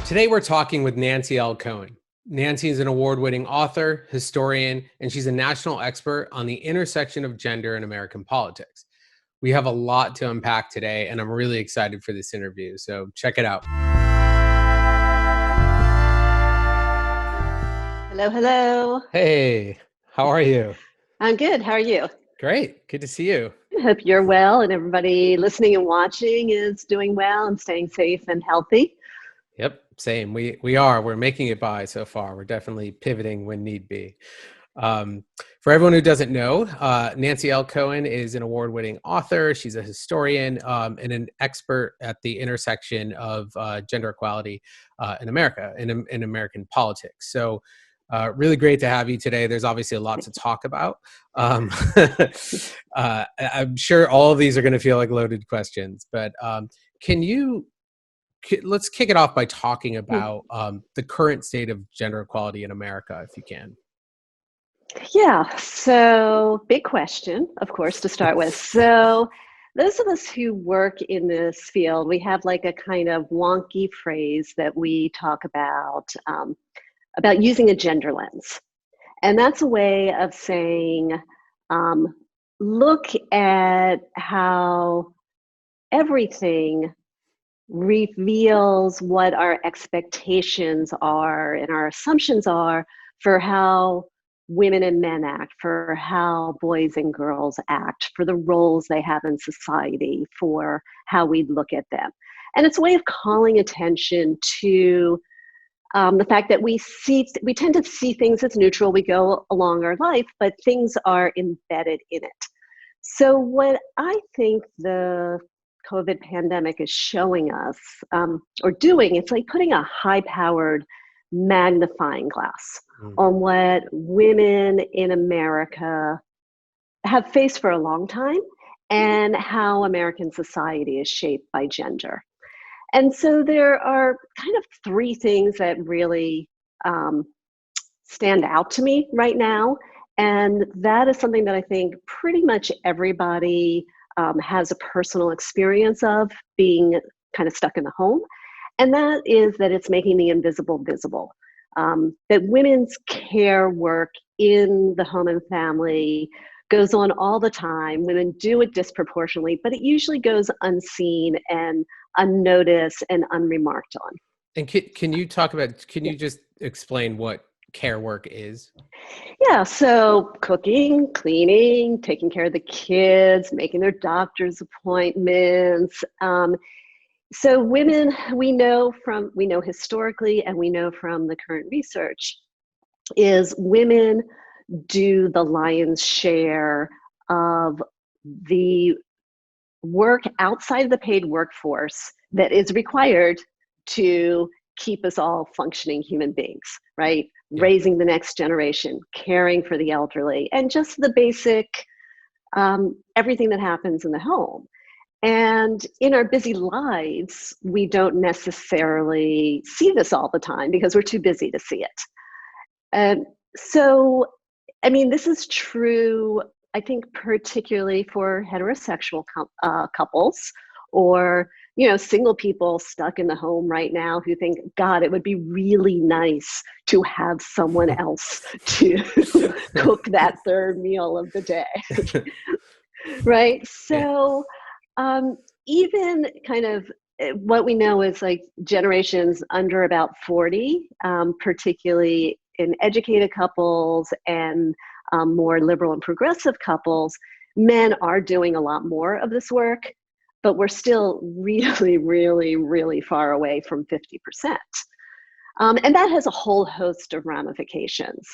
Today, we're talking with Nancy L. Cohen. Nancy is an award-winning author, historian, and she's a national expert on the intersection of gender in American politics. We have a lot to unpack today, and I'm really excited for this interview, so check it out. Hello, hello. Hey, how are you? I'm good. How are you? Great. Good to see you. I hope you're well and everybody listening and watching is doing well and staying safe and healthy. Yep, same. We're making it by so far. We're definitely pivoting when need be. For everyone who doesn't know, Nancy L. Cohen is an award-winning author. She's a historian and an expert at the intersection of gender equality in America, in American politics. So really great to have you today. There's obviously a lot to talk about. I'm sure all of these are going to feel like loaded questions, but let's kick it off by talking about the current state of gender equality in America, if you can. Yeah, so big question, of course, to start with. So those of us who work in this field, we have like a kind of wonky phrase that we talk about using a gender lens. And that's a way of saying, look at how everything reveals what our expectations are and our assumptions are for how women and men act, for how boys and girls act, for the roles they have in society, for how we look at them. And it's a way of calling attention to the fact that we tend to see things as neutral. We go along our life, but things are embedded in it. So what I think the COVID pandemic is showing us or doing, it's like putting a high-powered magnifying glass on what women in America have faced for a long time and how American society is shaped by gender. And so there are kind of three things that really stand out to me right now. And that is something that I think pretty much everybody has a personal experience of being kind of stuck in the home. And that is that it's making the invisible visible. That women's care work in the home and family goes on all the time. Women do it disproportionately, but it usually goes unseen and unnoticed and unremarked on. And can you just explain what care work is? Yeah, so cooking, cleaning, taking care of the kids, making their doctor's appointments. So women, we know historically, and we know from the current research, is women do the lion's share of the work outside of the paid workforce that is required to keep us all functioning human beings, right? Yeah. Raising the next generation, caring for the elderly, and just the basic everything that happens in the home. And in our busy lives, we don't necessarily see this all the time because we're too busy to see it. And so, I mean, this is true, I think, particularly for heterosexual couples or, single people stuck in the home right now who think, God, it would be really nice to have someone else to cook that third meal of the day. Right? So even kind of what we know is like generations under about 40, particularly in educated couples and more liberal and progressive couples, men are doing a lot more of this work, but we're still really, really, really far away from 50%. And that has a whole host of ramifications.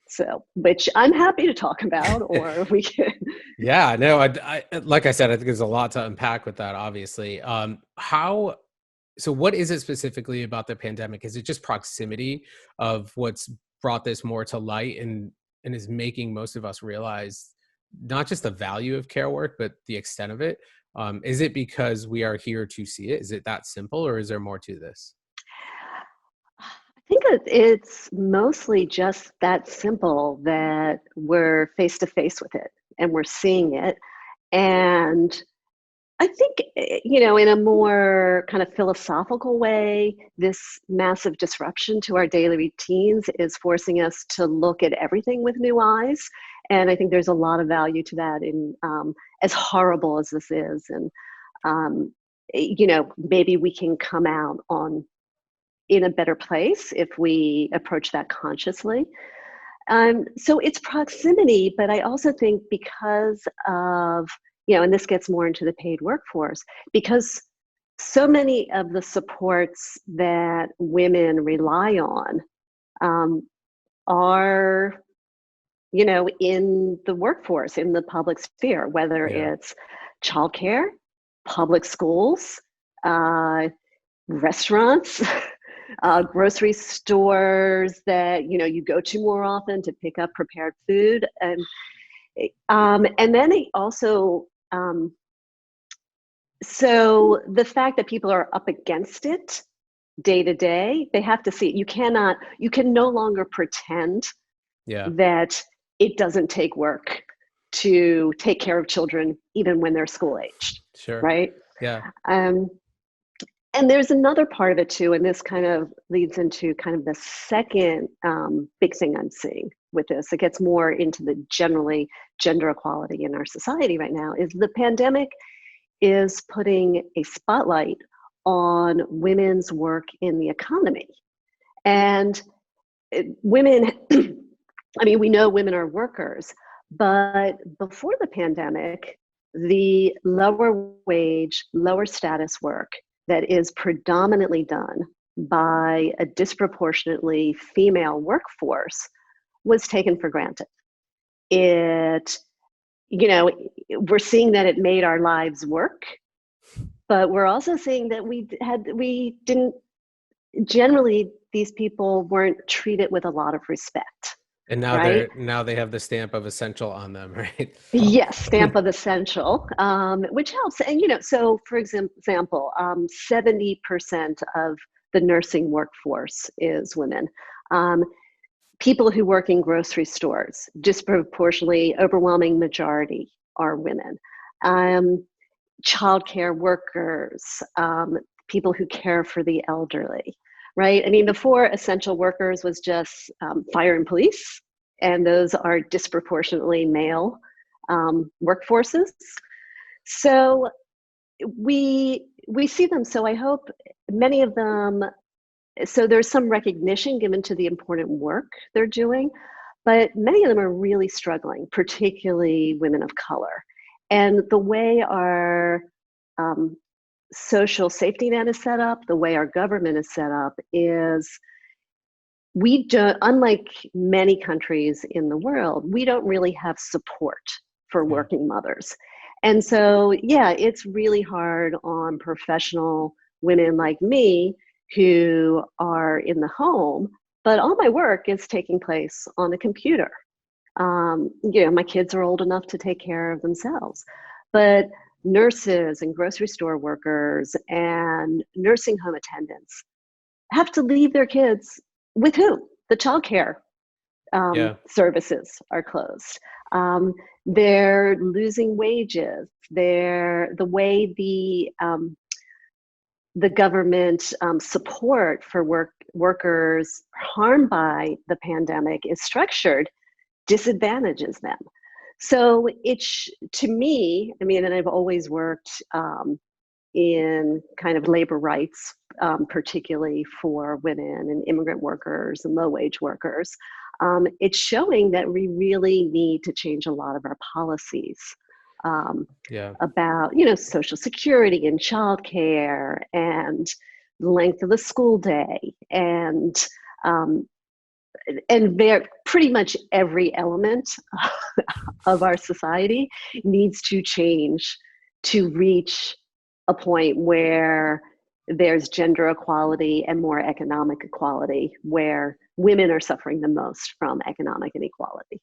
So, which I'm happy to talk about, or we can. Yeah, no, I like I said, I think there's a lot to unpack with that, obviously. So what is it specifically about the pandemic? Is it just proximity of what's brought this more to light and is making most of us realize not just the value of care work, but the extent of it? Is it because we are here to see it? Is it that simple, or is there more to this? I think it's mostly just that simple, that we're face to face with it and we're seeing it. And I think, you know, in a more kind of philosophical way, this massive disruption to our daily routines is forcing us to look at everything with new eyes. And I think there's a lot of value to that in as horrible as this is. And, um, you know, maybe we can come out on in a better place if we approach that consciously. So it's proximity, but I also think because of, you know, and this gets more into the paid workforce, because so many of the supports that women rely on um, are, you know, in the workforce, in the public sphere, whether Yeah. it's childcare, public schools, uh, restaurants, grocery stores that you know you go to more often to pick up prepared food, and then it also so the fact that people are up against it day to day, they have to see it. You can no longer pretend Yeah. that it doesn't take work to take care of children even when they're school aged, Sure. right? Yeah. Um, And there's another part of it too, and this kind of leads into kind of the second big thing I'm seeing with this. It gets more into the generally gender equality in our society right now. Is the pandemic is putting a spotlight on women's work in the economy, and women. I mean, we know women are workers, but before the pandemic, the lower wage, lower status work that is predominantly done by a disproportionately female workforce was taken for granted. It, you know, we're seeing that it made our lives work, but we're also seeing that we didn't, generally, these people weren't treated with a lot of respect, And right? now they have the stamp of essential on them, right? Yes, stamp of essential, which helps. And, you know, so for example, 70% of the nursing workforce is women. Um, People who work in grocery stores, disproportionately, overwhelming majority are women. Um, Childcare workers, people who care for the elderly, right? I mean, before essential workers was just fire and police, and those are disproportionately male workforces. So we see them. So I hope many of them. So there's some recognition given to the important work they're doing, but many of them are really struggling, particularly women of color. And the way our um, social safety net is set up, the way our government is set up, is we don't, unlike many countries in the world, we don't really have support for Yeah. working mothers. And so, yeah, it's really hard on professional women like me who are in the home, but all my work is taking place on a computer. You know, my kids are old enough to take care of themselves, but nurses and grocery store workers and nursing home attendants have to leave their kids with who? The childcare Yeah. services are closed. Um, they're losing wages. The way the government support for workers harmed by the pandemic is structured disadvantages them. So it's, to me, I mean, and I've always worked in kind of labor rights, particularly for women and immigrant workers and low wage workers. It's showing that we really need to change a lot of our policies um, Yeah. about, you know, Social Security and childcare and the length of the school day um, pretty much every element of our society needs to change to reach a point where there's gender equality and more economic equality, where women are suffering the most from economic inequality.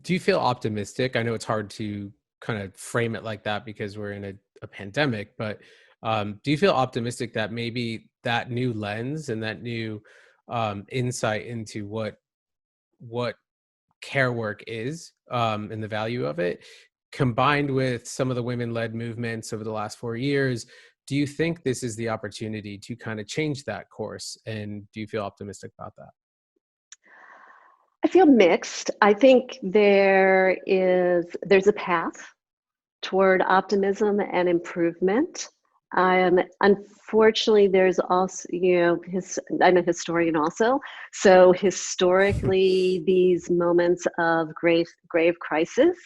Do you feel optimistic? I know it's hard to kind of frame it like that because we're in a pandemic, but do you feel optimistic that maybe that new lens and that new insight into what care work is and the value of it combined with some of the women-led movements over the last 4 years, do you think this is the opportunity to kind of change that course? And do you feel optimistic about that? I feel mixed. I think there's a path toward optimism and improvement. Unfortunately, there's also, I'm a historian also. So historically, these moments of grave crisis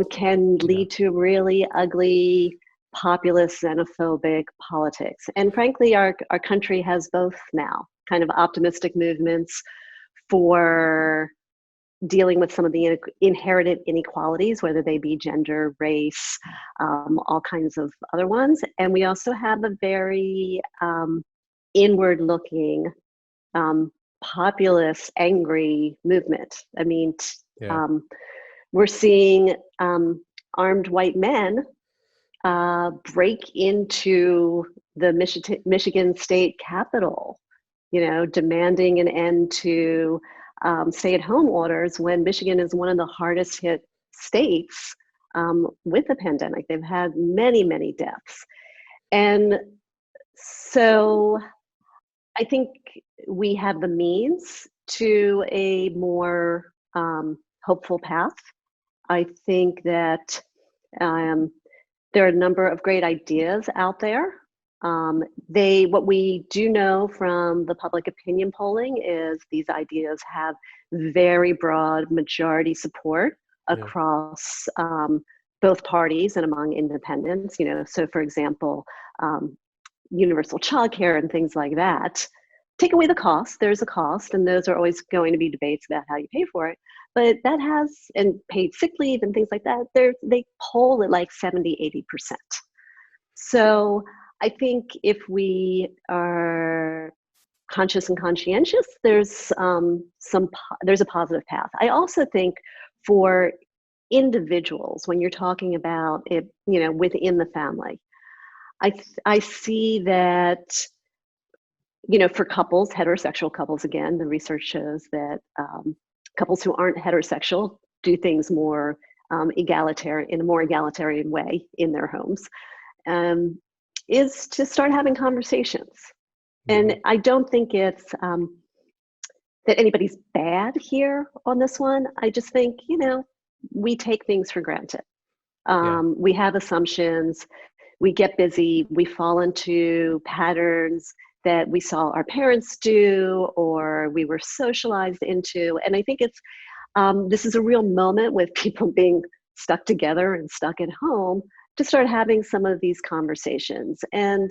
can Yeah. lead to really ugly populist xenophobic politics. And frankly, our country has both now, kind of optimistic movements for dealing with some of the inherited inequalities, whether they be gender, race, all kinds of other ones. And we also have a very inward looking, populist, angry movement. I mean, Yeah. um, we're seeing armed white men break into the Michigan State Capitol, demanding an end to stay-at-home orders when Michigan is one of the hardest hit states with the pandemic. They've had many, many deaths. And so I think we have the means to a more hopeful path. I think that um, there are a number of great ideas out there. What we do know from the public opinion polling is these ideas have very broad majority support Yeah. across both parties and among independents. So for example, universal childcare and things like that. Take away the cost. There's a cost, and those are always going to be debates about how you pay for it. But that has, and paid sick leave and things like that, they poll at like 70, 80%. So I think if we are conscious and conscientious, there's there's a positive path. I also think for individuals, when you're talking about it, within the family, I see that, for couples, heterosexual couples, again, the research shows that couples who aren't heterosexual do things more egalitarian, in a more egalitarian way in their homes, is to start having conversations. Mm-hmm. And I don't think it's that anybody's bad here on this one. I just think, we take things for granted. Yeah. We have assumptions, we get busy, we fall into patterns that we saw our parents do or we were socialized into. And I think this is a real moment with people being stuck together and stuck at home to start having some of these conversations. And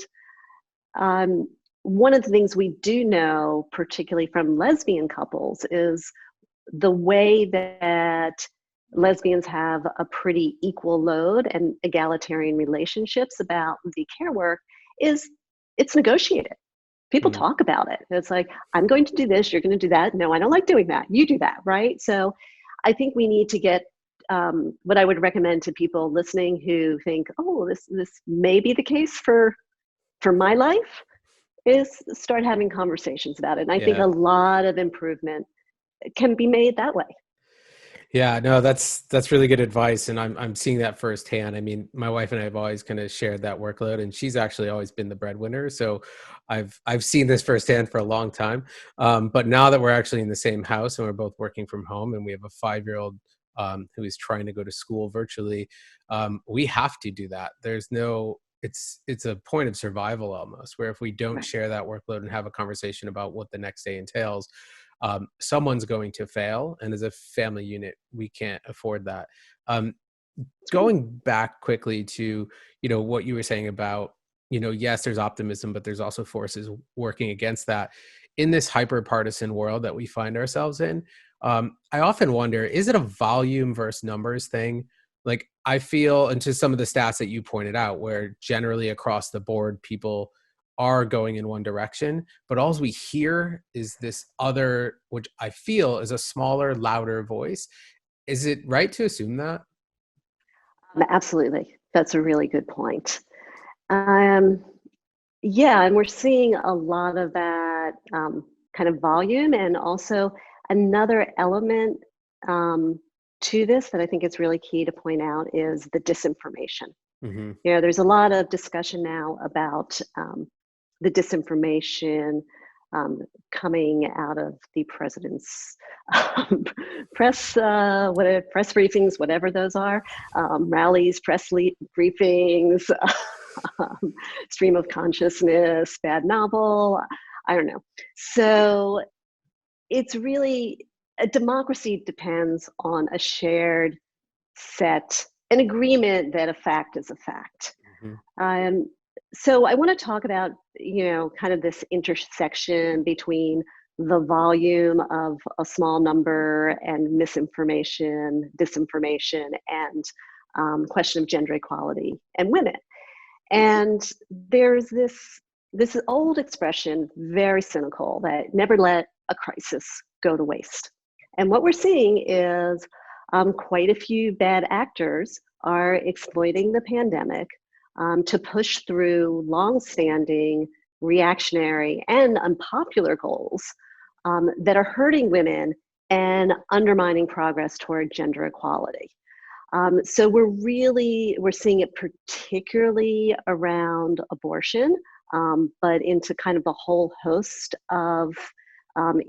one of the things we do know, particularly from lesbian couples, is the way that lesbians have a pretty equal load and egalitarian relationships about the care work is it's negotiated. People Mm. talk about it. It's like, I'm going to do this, you're going to do that. No, I don't like doing that. You do that, right? So I think we need to get what I would recommend to people listening who think, oh, this may be the case for my life, is start having conversations about it. And I think Yeah. a lot of improvement can be made that way. Yeah, no, that's really good advice, and I'm seeing that firsthand. I mean, my wife and I have always kind of shared that workload, and she's actually always been the breadwinner. So I've seen this firsthand for a long time. But now that we're actually in the same house and we're both working from home, and we have a 5-year-old who is trying to go to school virtually, we have to do that. There's no it's a point of survival almost, where if we don't Right. share that workload and have a conversation about what the next day entails, someone's going to fail, and as a family unit we can't afford that. um, Going back quickly to what you were saying about, yes, there's optimism, but there's also forces working against that in this hyper partisan world that we find ourselves in. I often wonder, is it a volume versus numbers thing? Like, I feel, and to some of the stats that you pointed out, where generally across the board people are going in one direction, but all we hear is this other, which I feel is a smaller, louder voice. Is it right to assume that? Absolutely. That's a really good point. Um, yeah, and we're seeing a lot of that kind of volume, and also another element. to this that I think is really key to point out is the disinformation. Mm-hmm. There's a lot of discussion now about the disinformation coming out of the president's press briefings, whatever those are, rallies, briefings, stream of consciousness, bad novel, I don't know. So it's really, a democracy depends on a shared set, an agreement that a fact is a fact. Mm-hmm. So I want to talk about, kind of this intersection between the volume of a small number and misinformation, disinformation, and question of gender equality and women. And there's this old expression, very cynical, that never let a crisis go to waste. And what we're seeing is quite a few bad actors are exploiting the pandemic to push through longstanding reactionary and unpopular goals that are hurting women and undermining progress toward gender equality. So we're seeing it particularly around abortion, but into kind of a whole host of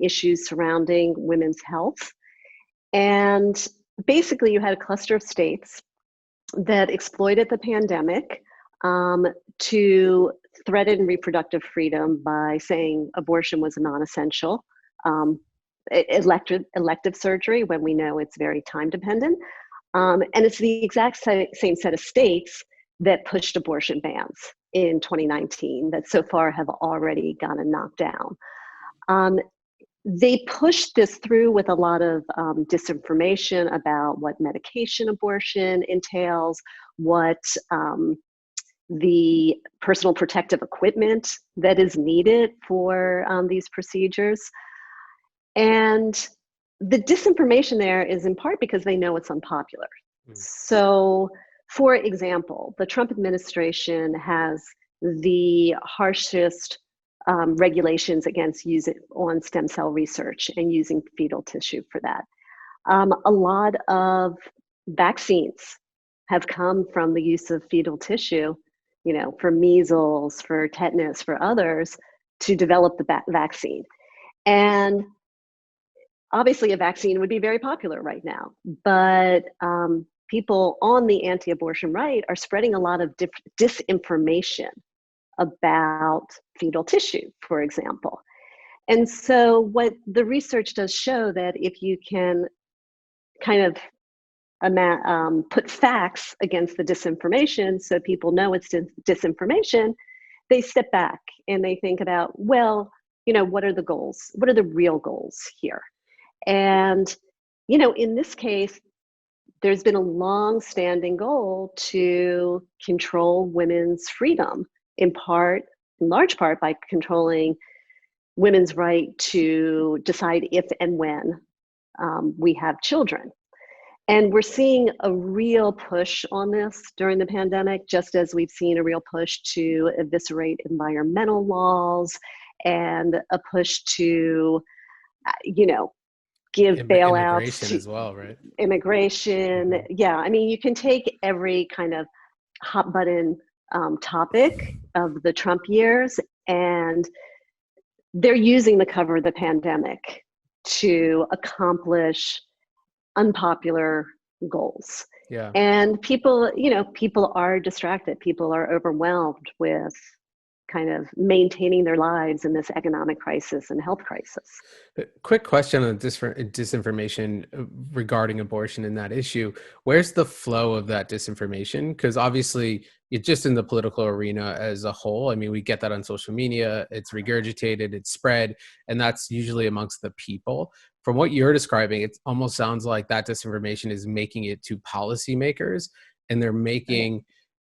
issues surrounding women's health. And basically, you had a cluster of states that exploited the pandemic to threaten reproductive freedom by saying abortion was non-essential, elective surgery when we know it's very time dependent. And it's the exact same set of states that pushed abortion bans in 2019 that so far have already gotten knocked down. They pushed this through with a lot of disinformation about what medication abortion entails, what the personal protective equipment that is needed for these procedures. And the disinformation there is in part because they know it's unpopular. So, for example, the Trump administration has the harshest regulations against using on stem cell research and using fetal tissue for that. A lot of vaccines have come from the use of fetal tissue, for measles, for tetanus, for others, to develop the vaccine. And obviously a vaccine would be very popular right now, but people on the anti-abortion right are spreading a lot of disinformation about fetal tissue, for example. And so what the research does show that if you can kind of put facts against the disinformation so people know it's disinformation, they step back and they think about, well, what are the goals? What are the real goals here? And, in this case, there's been a long-standing goal to control women's freedom, in large part by controlling women's right to decide if and when we have children. And we're seeing a real push on this during the pandemic, just as we've seen a real push to eviscerate environmental laws and a push to, give bailouts Immigration to as well, right? immigration. Mm-hmm. Yeah, I mean, you can take every kind of hot button topic of the Trump years, and they're using the cover of the pandemic to accomplish unpopular goals. Yeah. And people are distracted. People are overwhelmed with kind of maintaining their lives in this economic crisis and health crisis. Quick question on disinformation regarding abortion and that issue. Where's the flow of that disinformation? Because obviously, it's just in the political arena as a whole. I mean, we get that on social media. It's regurgitated, it's spread, and that's usually amongst the people. From what you're describing, it almost sounds like that disinformation is making it to policymakers, and they're making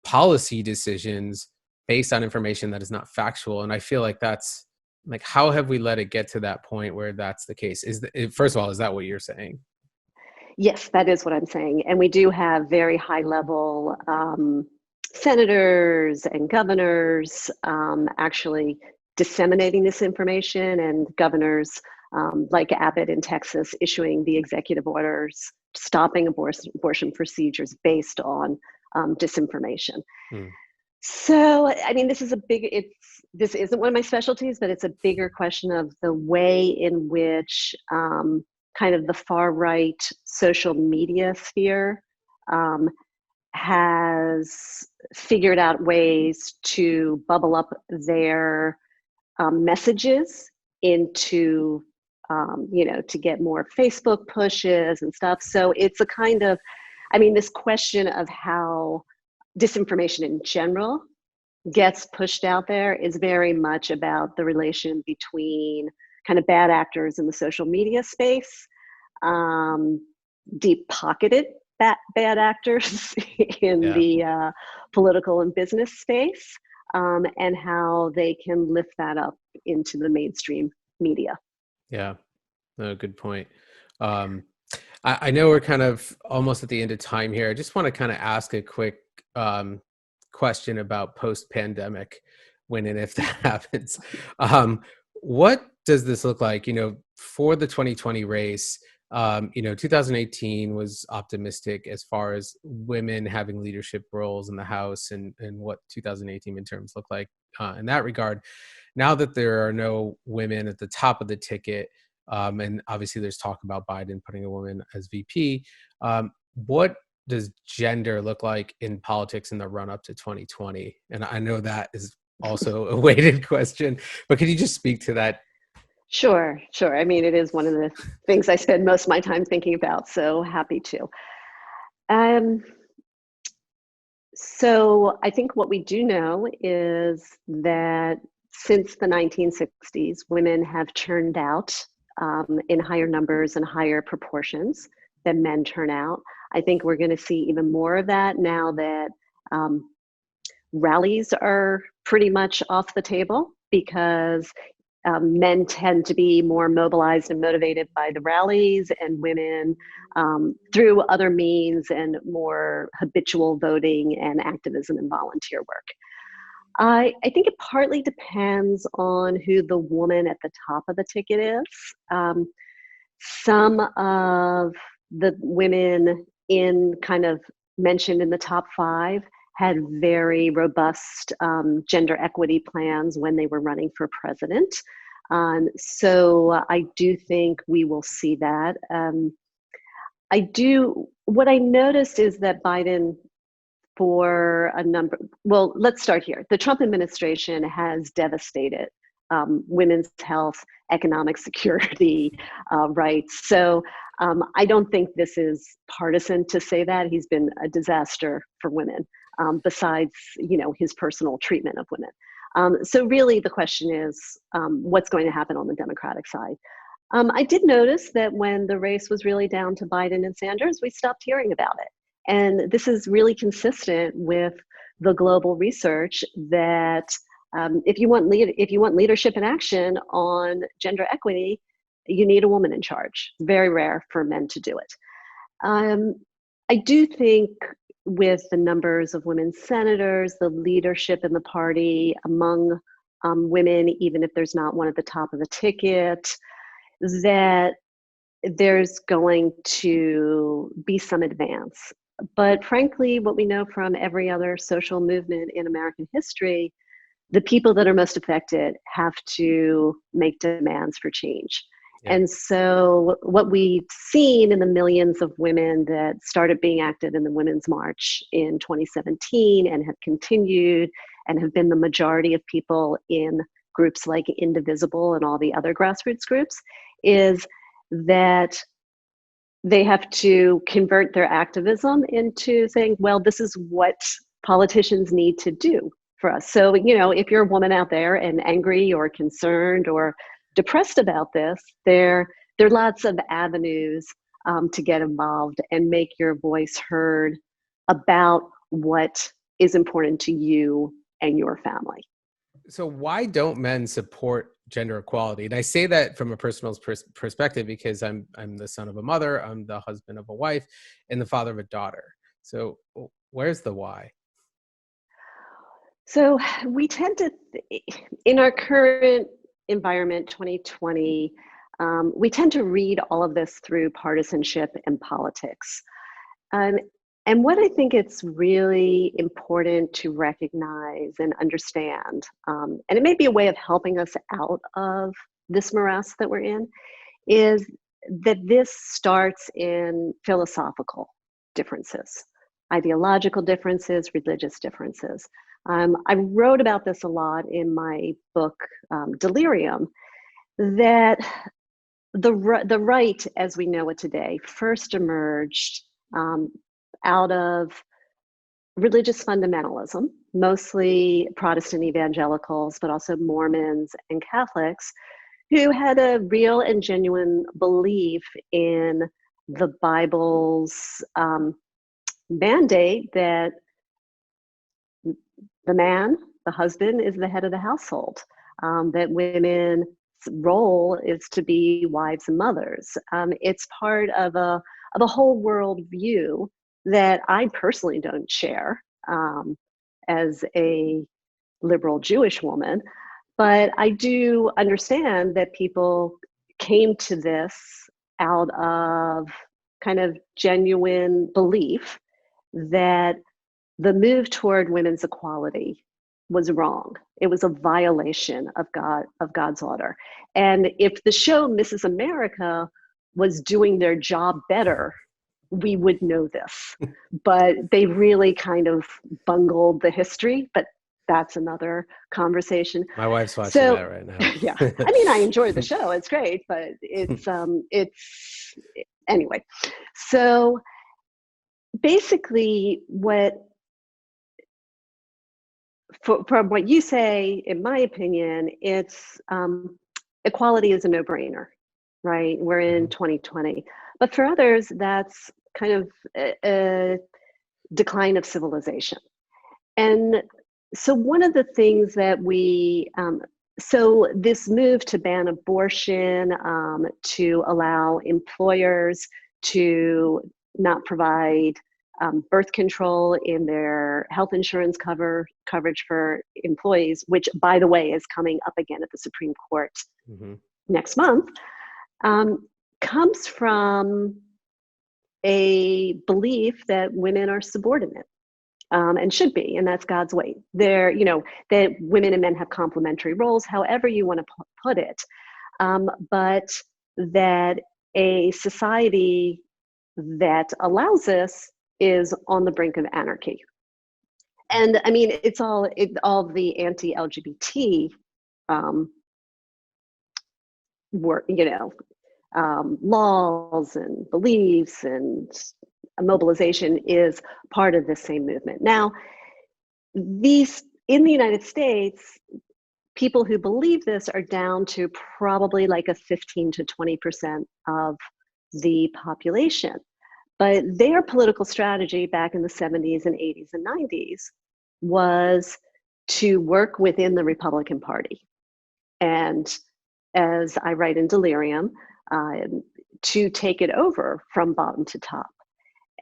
policy decisions based on information that is not factual. And I feel like that's like, how have we let it get to that point where that's the case? First of all, is that what you're saying? Yes, that is what I'm saying. And we do have very high level senators and governors actually disseminating this information, and governors like Abbott in Texas issuing the executive orders stopping abortion procedures based on disinformation. Mm. So, I mean, this isn't one of my specialties, but it's a bigger question of the way in which kind of the far right social media sphere um, has figured out ways to bubble up their messages into, to get more Facebook pushes and stuff. So it's a kind of, I mean, this question of how disinformation in general gets pushed out there is very much about the relation between kind of bad actors in the social media space, um, deep pocketed bad actors in Yeah. the political and business space, and how they can lift that up into the mainstream media. Yeah. No, good point. Um, I know we're kind of almost at the end of time here. I just want to kind of ask a quick question about post-pandemic, when and if that happens. What does this look like, for the 2020 race? 2018 was optimistic as far as women having leadership roles in the House, and what 2018 midterms look like in that regard. Now that there are no women at the top of the ticket, and obviously there's talk about Biden putting a woman as VP, what does gender look like in politics in the run up to 2020? And I know that is also a weighted question, but could you just speak to that? Sure, sure. I mean, it is one of the things I spend most of my time thinking about, so happy to. Um, so I think what we do know is that since the 1960s, women have turned out in higher numbers and higher proportions than men turn out. I think we're going to see even more of that now that rallies are pretty much off the table, because men tend to be more mobilized and motivated by the rallies, and women through other means and more habitual voting and activism and volunteer work. I think it partly depends on who the woman at the top of the ticket is. Some of the women in kind of mentioned in the top five had very robust gender equity plans when they were running for president. So I do think we will see that. What I noticed is that Biden, well, let's start here. The Trump administration has devastated women's health, economic security rights. So I don't think this is partisan to say that. He's been a disaster for women, besides, his personal treatment of women. So really the question is, what's going to happen on the Democratic side? I did notice that when the race was really down to Biden and Sanders, we stopped hearing about it. And this is really consistent with the global research that if you want leadership and action on gender equity, you need a woman in charge. It's very rare for men to do it. I do think with the numbers of women senators, the leadership in the party among women, even if there's not one at the top of the ticket, that there's going to be some advance. But frankly, what we know from every other social movement in American history, the people that are most affected have to make demands for change. Yeah. And so what we've seen in the millions of women that started being active in the Women's March in 2017 and have continued and have been the majority of people in groups like Indivisible and all the other grassroots groups, is that they have to convert their activism into saying, well, this is what politicians need to do for us. So, if you're a woman out there and angry or concerned or depressed about this, there are lots of avenues to get involved and make your voice heard about what is important to you and your family. So why don't men support gender equality? And I say that from a personal perspective because I'm the son of a mother, I'm the husband of a wife, and the father of a daughter. So where's the why? So we tend to, in our current environment, 2020, We tend to read all of this through partisanship and politics. Um, and what I think it's really important to recognize and understand, and it may be a way of helping us out of this morass that we're in, is that this starts in philosophical differences, ideological differences, religious differences. I wrote about this a lot in my book, Delirium, that the right as we know it today first emerged um, out of religious fundamentalism, mostly Protestant evangelicals, but also Mormons and Catholics, who had a real and genuine belief in the Bible's mandate that the man, the husband, is the head of the household, that women's role is to be wives and mothers. It's part of a whole world view that I personally don't share as a liberal Jewish woman, but I do understand that people came to this out of kind of genuine belief that the move toward women's equality was wrong. It was a violation of God's order. And if the show Mrs. America was doing their job better, we would know this. But they really kind of bungled the history, but that's another conversation. My wife's watching that So right now. yeah, I mean, I enjoy the show. It's great, but it's anyway. So basically from what you say, in my opinion, it's equality is a no-brainer, right? We're in 2020. But for others, that's kind of a decline of civilization. And so one of the things that so this move to ban abortion, to allow employers to not provide birth control in their health insurance coverage for employees, which, by the way, is coming up again at the Supreme Court next month, comes from a belief that women are subordinate. And should be, and that's God's way. That women and men have complementary roles, however you want to put it, but that a society that allows this is on the brink of anarchy. And I mean, it's all the anti-LGBT work, laws and beliefs and mobilization is part of the same movement. Now, in the United States, people who believe this are down to probably like a 15 to 20% of the population. But their political strategy back in the 70s and 80s and 90s was to work within the Republican Party. And as I write in Delirium, to take it over from bottom to top.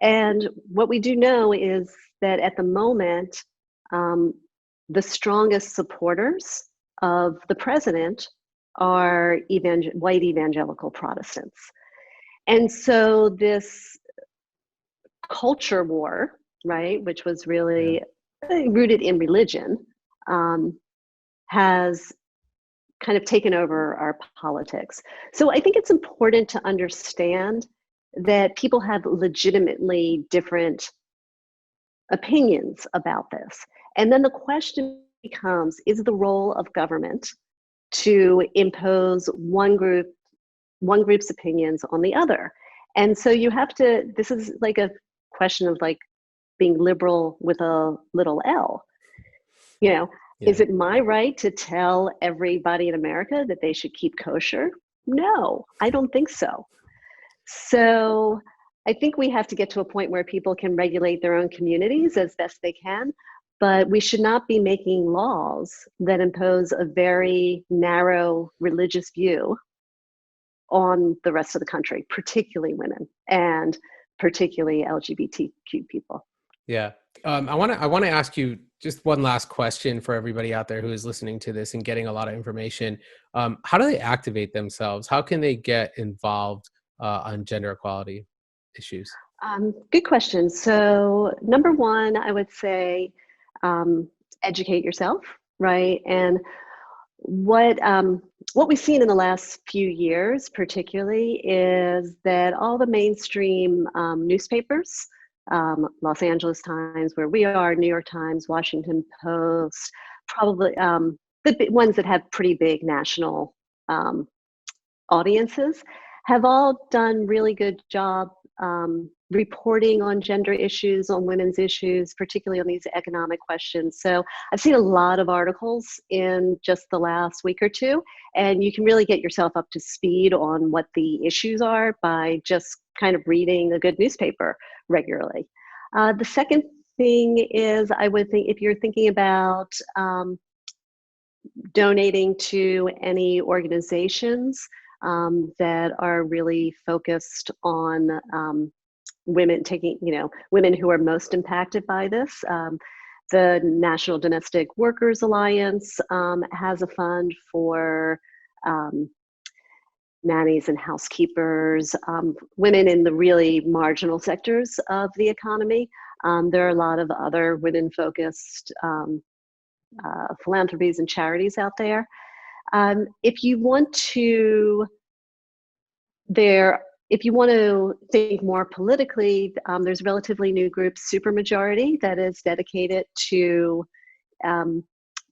And what we do know is that at the moment, the strongest supporters of the president are white evangelical Protestants. And so this culture war, right, which was really rooted in religion, has kind of taken over our politics. So I think it's important to understand that people have legitimately different opinions about this. And then the question becomes, is the role of government to impose one group's opinions on the other? And so you have to, this is like a question of like being liberal with a little L. Is it my right to tell everybody in America that they should keep kosher? No, I don't think so. So I think we have to get to a point where people can regulate their own communities as best they can, but we should not be making laws that impose a very narrow religious view on the rest of the country, particularly women and particularly LGBTQ people. Yeah. I want to ask you just one last question for everybody out there who is listening to this and getting a lot of information. How do they activate themselves? How can they get involved on gender equality issues? Good question. So, number one, I would say um, educate yourself, right? And what we've seen in the last few years, particularly, is that all the mainstream newspapers, Los Angeles Times, where we are, New York Times, Washington Post, probably ones that have pretty big national um, audiences, have all done really good job reporting on gender issues, on women's issues, particularly on these economic questions. So I've seen a lot of articles in just the last week or two, and you can really get yourself up to speed on what the issues are by just kind of reading a good newspaper regularly. The second thing is, I would think if you're thinking about donating to any organizations that are really focused on women women who are most impacted by this. The National Domestic Workers Alliance has a fund for nannies and housekeepers, women in the really marginal sectors of the economy. There are a lot of other women-focused philanthropies and charities out there. If you want to think more politically, there's a relatively new group, Supermajority, that is dedicated to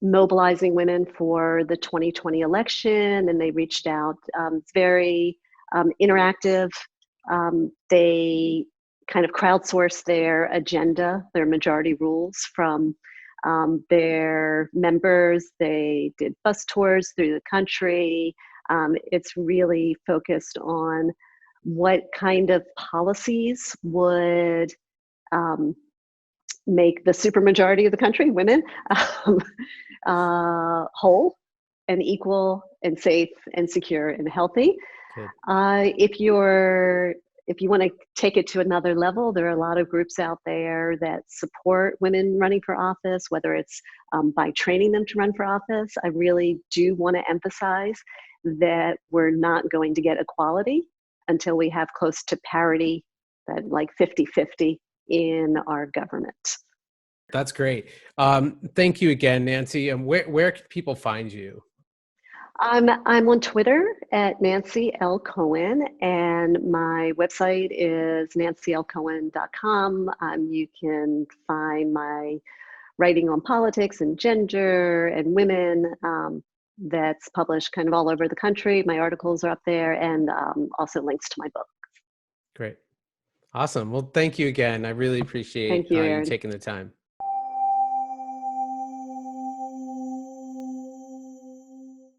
mobilizing women for the 2020 election, and they reached out. It's very interactive. They kind of crowdsource their agenda, their majority rules from their members. They did bus tours through the country. It's really focused on what kind of policies would make the supermajority of the country, women, whole and equal and safe and secure and healthy. If you want to take it to another level, there are a lot of groups out there that support women running for office, whether it's by training them to run for office. I really do want to emphasize that we're not going to get equality until we have close to parity, that like 50-50 in our government. That's great. Thank you again, Nancy. And where can people find you? I'm on Twitter at Nancy L. Cohen, and my website is nancylcohen.com. You can find my writing on politics and gender and women that's published kind of all over the country. My articles are up there, and also links to my book. Great. Awesome. Well, thank you again. I really appreciate Thank you, you Aaron. taking the time.